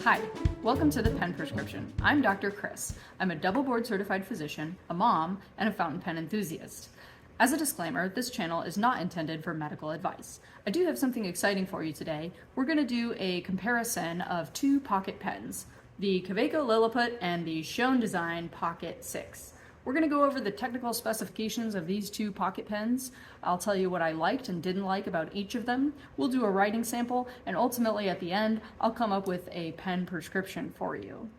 Hi, welcome to the Pen Prescription. I'm Dr. Chris. I'm a double board certified physician, a mom, and a fountain pen enthusiast. As a disclaimer, this channel is not intended for medical advice. I do have something exciting for you today. We're going to do a comparison of two pocket pens, the Kaweco Liliput and the Schon DSGN Pocket 6. We're going to go over the technical specifications of these two pocket pens. I'll tell you what I liked and didn't like about each of them. We'll do a writing sample, and ultimately at the end, I'll come up with a pen prescription for you.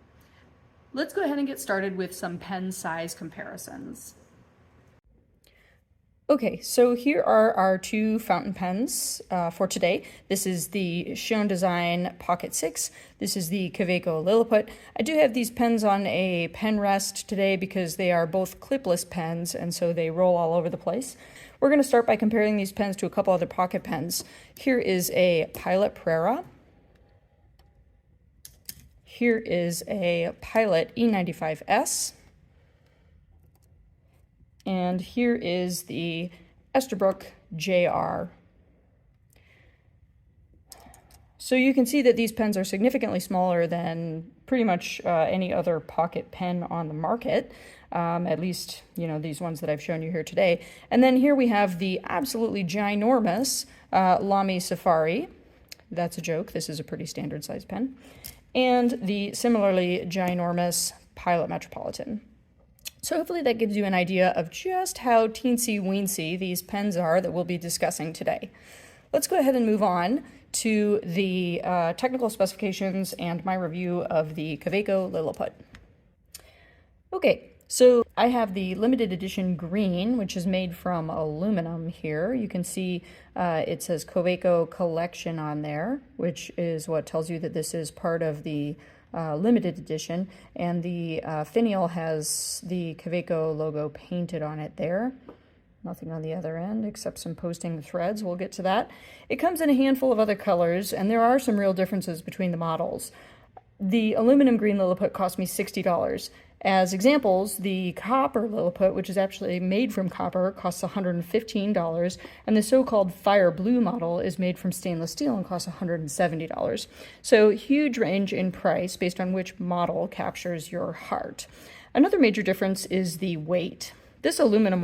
Let's go ahead and get started with some pen size comparisons. Okay, so here are our two fountain pens for today. This is the Schon DSGN Pocket 6. This is the Kaweco Liliput. I do have these pens on a pen rest today because they are both clipless pens, and so they roll all over the place. We're going to start by comparing these pens to a couple other pocket pens. Here is a Pilot Prera. Here is a Pilot E95S. And here is the Esterbrook JR. So you can see that these pens are significantly smaller than pretty much any other pocket pen on the market, at least, these ones that I've shown you here today. And then here we have the absolutely ginormous Lamy Safari. That's a joke. This is a pretty standard size pen. And the similarly ginormous Pilot Metropolitan. So hopefully that gives you an idea of just how teensy-weensy these pens are that we'll be discussing today. Let's go ahead and move on to the technical specifications and my review of the Kaweco Liliput. Okay, so I have the limited edition green, which is made from aluminum here. You can see it says Kaweco Collection on there, which is what tells you that this is part of the limited edition, and the finial has the Kaweco logo painted on it there. Nothing on the other end except some posting threads. We'll get to that. It comes in a handful of other colors, and there are some real differences between the models. The aluminum green Liliput cost me $60. As examples, the copper Liliput, which is actually made from copper, costs $115, and the so-called fire blue model is made from stainless steel and costs $170. So huge range in price based on which model captures your heart. Another major difference is the weight. This aluminum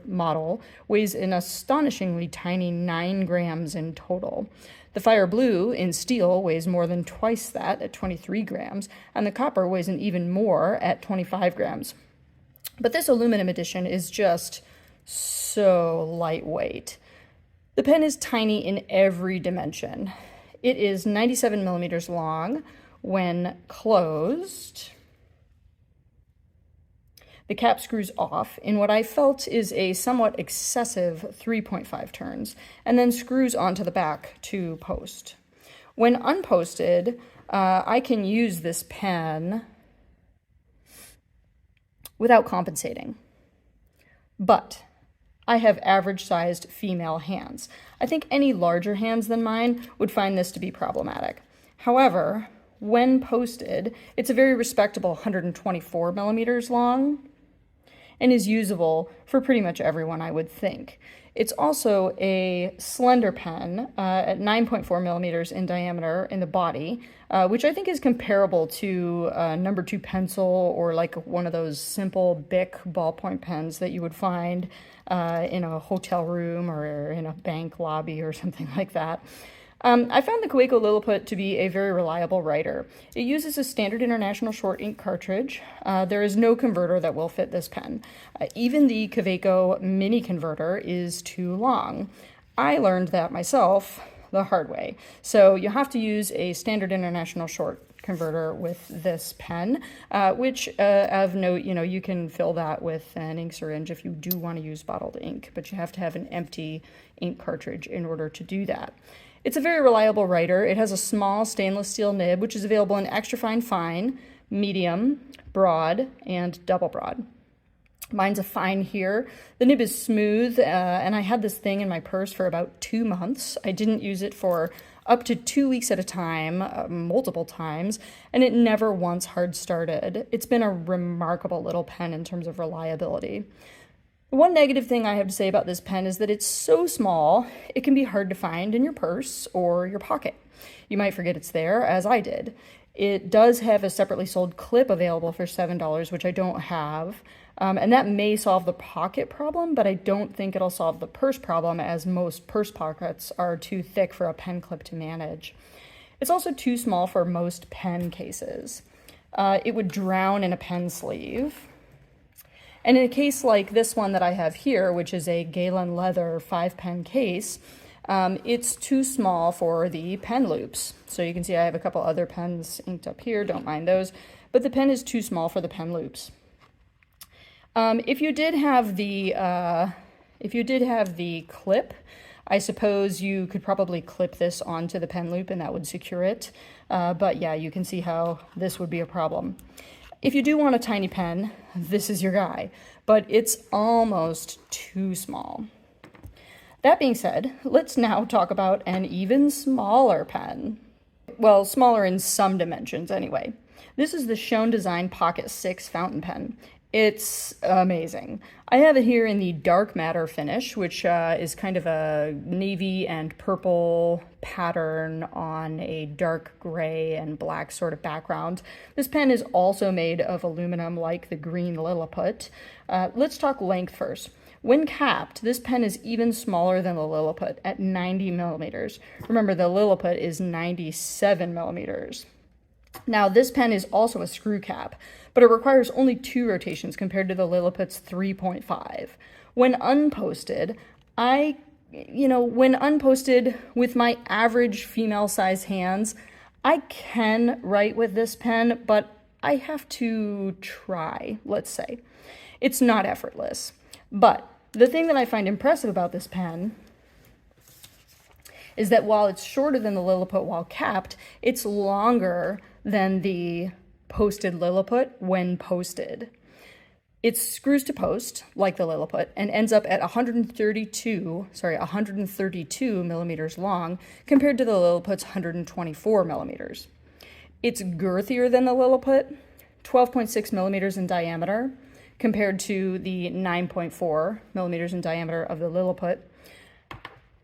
model weighs an astonishingly tiny 9 grams in total. The fire blue in steel weighs more than twice that at 23 grams, and the copper weighs an even more at 25 grams. But this aluminum edition is just so lightweight. The pen is tiny in every dimension. It is 97 millimeters long when closed. The cap screws off in what I felt is a somewhat excessive 3.5 turns, and then screws onto the back to post. When unposted, I can use this pen without compensating. But I have average-sized female hands. I think any larger hands than mine would find this to be problematic. However, when posted, it's a very respectable 124 millimeters long, and is usable for pretty much everyone, I would think. It's also a slender pen at 9.4 millimeters in diameter in the body, which I think is comparable to a number 2 pencil or like one of those simple Bic ballpoint pens that you would find in a hotel room or in a bank lobby or something like that. I found the Kaweco Liliput to be a very reliable writer. It uses a standard international short ink cartridge. There is no converter that will fit this pen. Even the Kaweco mini converter is too long. I learned that myself the hard way. So you have to use a standard international short converter with this pen, which of note, you can fill that with an ink syringe if you do want to use bottled ink, but you have to have an empty ink cartridge in order to do that. It's a very reliable writer. It has a small stainless steel nib, which is available in extra fine, medium, broad, and double broad. Mine's a fine here. The nib is smooth, and I had this thing in my purse for about 2 months. I didn't use it for up to 2 weeks at a time, multiple times, and it never once hard started. It's been a remarkable little pen in terms of reliability. One negative thing I have to say about this pen is that it's so small, it can be hard to find in your purse or your pocket. You might forget it's there, as I did. It does have a separately sold clip available for $7, which I don't have. And that may solve the pocket problem, but I don't think it'll solve the purse problem, as most purse pockets are too thick for a pen clip to manage. It's also too small for most pen cases. It would drown in a pen sleeve. And in a case like this one that I have here, which is a Galen leather 5-pen case, it's too small for the pen loops. So you can see I have a couple other pens inked up here, don't mind those, but the pen is too small for the pen loops. If you did have the clip, I suppose you could probably clip this onto the pen loop and that would secure it. But yeah, you can see how this would be a problem. If you do want a tiny pen, this is your guy, but it's almost too small. That being said, let's now talk about an even smaller pen. Well, smaller in some dimensions anyway. This is the Schon DSGN Pocket 6 fountain pen. It's amazing. I have it here in the dark matter finish, which is kind of a navy and purple pattern on a dark gray and black sort of background. This pen is also made of aluminum like the green Liliput. Let's talk length first. When capped, this pen is even smaller than the Liliput at 90 millimeters. Remember, the Liliput is 97 millimeters. Now, this pen is also a screw cap, but it requires only 2 rotations compared to the Liliput's 3.5. When unposted, with my average female-sized hands, I can write with this pen, but I have to try, let's say. It's not effortless. But the thing that I find impressive about this pen is that while it's shorter than the Liliput while capped, it's longer than the posted Liliput when posted. It screws to post, like the Liliput, and ends up at 132 millimeters long compared to the Liliput's 124 millimeters. It's girthier than the Liliput, 12.6 millimeters in diameter, compared to the 9.4 millimeters in diameter of the Liliput.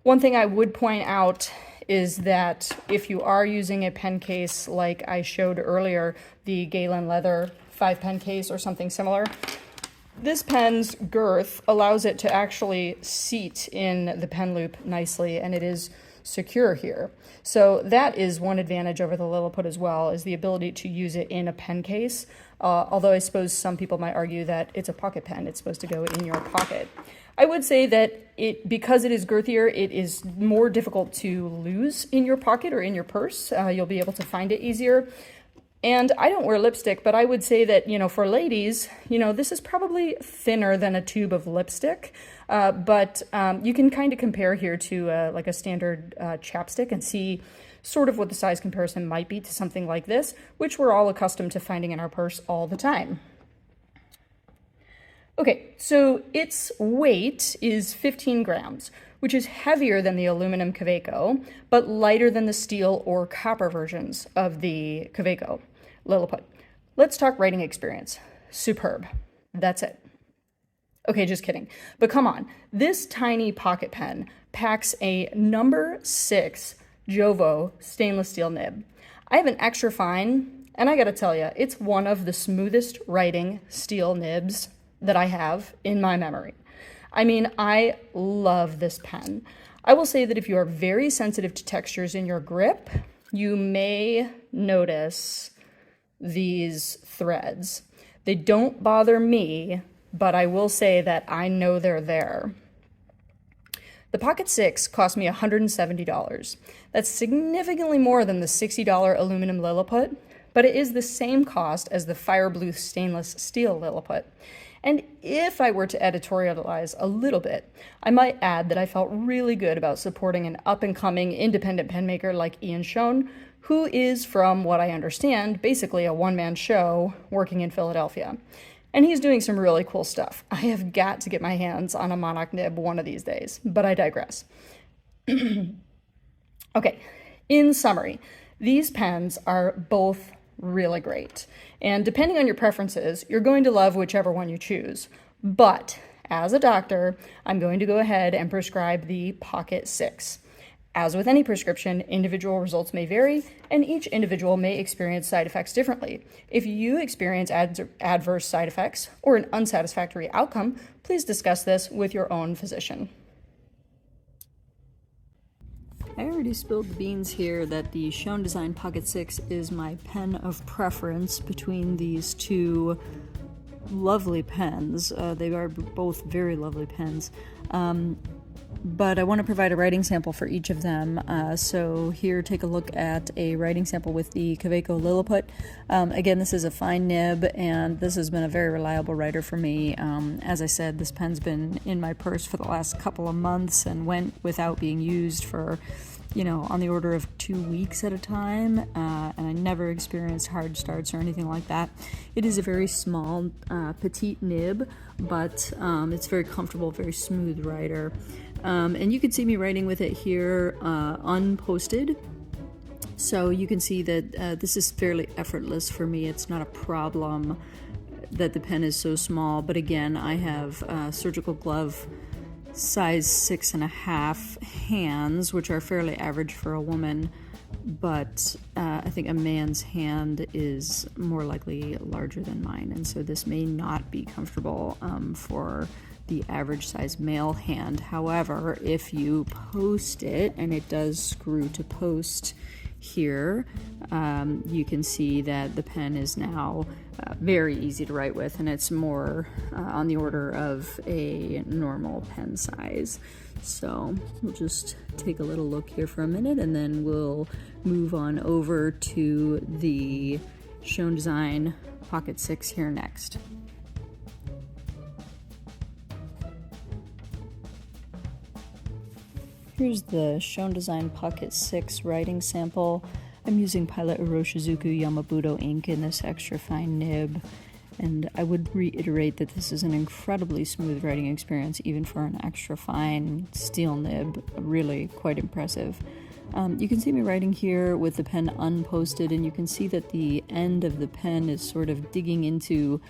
One thing I would point out is that if you are using a pen case like I showed earlier, the Galen leather 5-pen case or something similar, this pen's girth allows it to actually seat in the pen loop nicely, and it is secure here. So that is one advantage over the Liliput as well, is the ability to use it in a pen case. Although I suppose some people might argue that it's a pocket pen, it's supposed to go in your pocket. I would say that because it is girthier, it is more difficult to lose in your pocket or in your purse. You'll be able to find it easier. And I don't wear lipstick, but I would say that, for ladies, this is probably thinner than a tube of lipstick. But you can kind of compare here to like a standard chapstick and see sort of what the size comparison might be to something like this, which we're all accustomed to finding in our purse all the time. Okay, so its weight is 15 grams, which is heavier than the aluminum Kaweco, but lighter than the steel or copper versions of the Kaweco Liliput. Let's talk writing experience. Superb. That's it. Okay, just kidding. But come on, this tiny pocket pen packs a number 6 Jovo stainless steel nib. I have an extra fine, and I gotta tell you, it's one of the smoothest writing steel nibs that I have in my memory. I mean, I love this pen. I will say that if you are very sensitive to textures in your grip, you may notice these threads. They don't bother me, but I will say that I know they're there. The Pocket 6 cost me $170. That's significantly more than the $60 aluminum Liliput, but it is the same cost as the Fire Blue stainless steel Liliput. And if I were to editorialize a little bit, I might add that I felt really good about supporting an up-and-coming independent pen maker like Ian Schon, who is, from what I understand, basically a one-man show working in Philadelphia. And he's doing some really cool stuff. I have got to get my hands on a Monarch nib one of these days, but I digress. Okay, in summary, these pens are both really great. And depending on your preferences, you're going to love whichever one you choose. But as a doctor, I'm going to go ahead and prescribe the Pocket 6. As with any prescription, individual results may vary, and each individual may experience side effects differently. If you experience adverse side effects or an unsatisfactory outcome, please discuss this with your own physician. I already spilled the beans here that the Schon DSGN Pocket 6 is my pen of preference between these two lovely pens. They are both very lovely pens. But I want to provide a writing sample for each of them. So here, take a look at a writing sample with the Kaweco Liliput. Again, this is a fine nib, and this has been a very reliable writer for me. As I said, this pen's been in my purse for the last couple of months and went without being used for, on the order of 2 weeks at a time, and I never experienced hard starts or anything like that. It is a very small, petite nib, but it's very comfortable, very smooth writer. And you can see me writing with it here unposted. So you can see that this is fairly effortless for me. It's not a problem that the pen is so small, but again, I have surgical glove size 6.5 hands, which are fairly average for a woman, but I think a man's hand is more likely larger than mine, and so this may not be comfortable for the average size male hand. However, if you post it, and it does screw to post here, you can see that the pen is now very easy to write with, and it's more on the order of a normal pen size. So we'll just take a little look here for a minute, and then we'll move on over to the Schon DSGN Pocket 6 here next. Here's the Schon DSGN Pocket 6 writing sample. I'm using Pilot Iroshizuku Yamabudo ink in this extra fine nib, and I would reiterate that this is an incredibly smooth writing experience even for an extra fine steel nib. Really quite impressive. You can see me writing here with the pen unposted, and you can see that the end of the pen is sort of digging into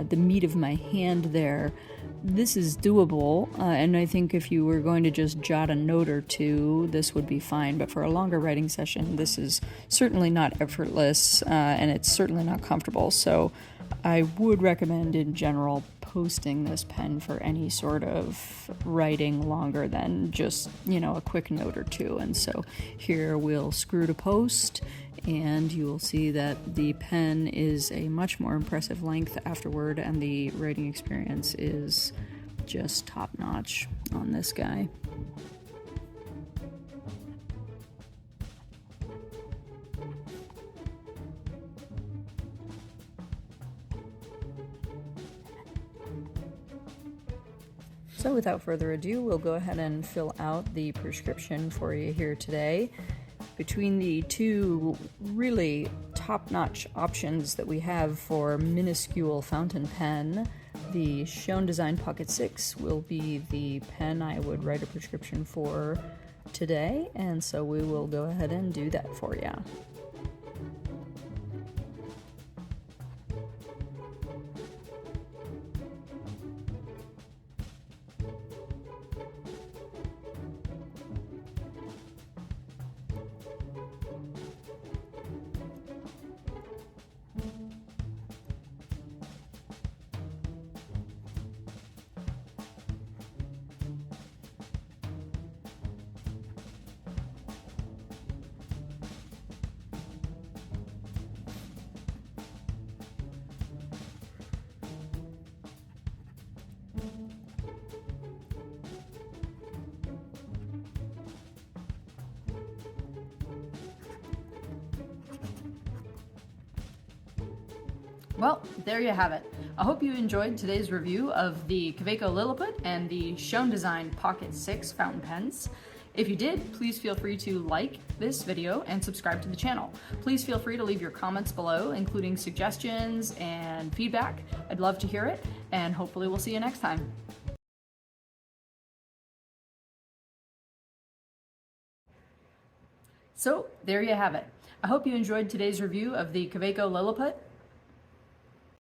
the meat of my hand there. This is doable, and I think if you were going to just jot a note or two, this would be fine, but for a longer writing session, this is certainly not effortless, and it's certainly not comfortable, so I would recommend in general posting this pen for any sort of writing longer than just, a quick note or two. And so here we'll screw to post, and you will see that the pen is a much more impressive length afterward, and the writing experience is just top-notch on this guy. So without further ado, we'll go ahead and fill out the prescription for you here today. Between the two really top-notch options that we have for minuscule fountain pen, the Schon DSGN Pocket 6 will be the pen I would write a prescription for today, and so we will go ahead and do that for you. Well, there you have it. I hope you enjoyed today's review of the Kaweco Liliput and the Schon DSGN Pocket 6 fountain pens. If you did, please feel free to like this video and subscribe to the channel. Please feel free to leave your comments below, including suggestions and feedback. I'd love to hear it, and hopefully we'll see you next time. So there you have it. I hope you enjoyed today's review of the Kaweco Liliput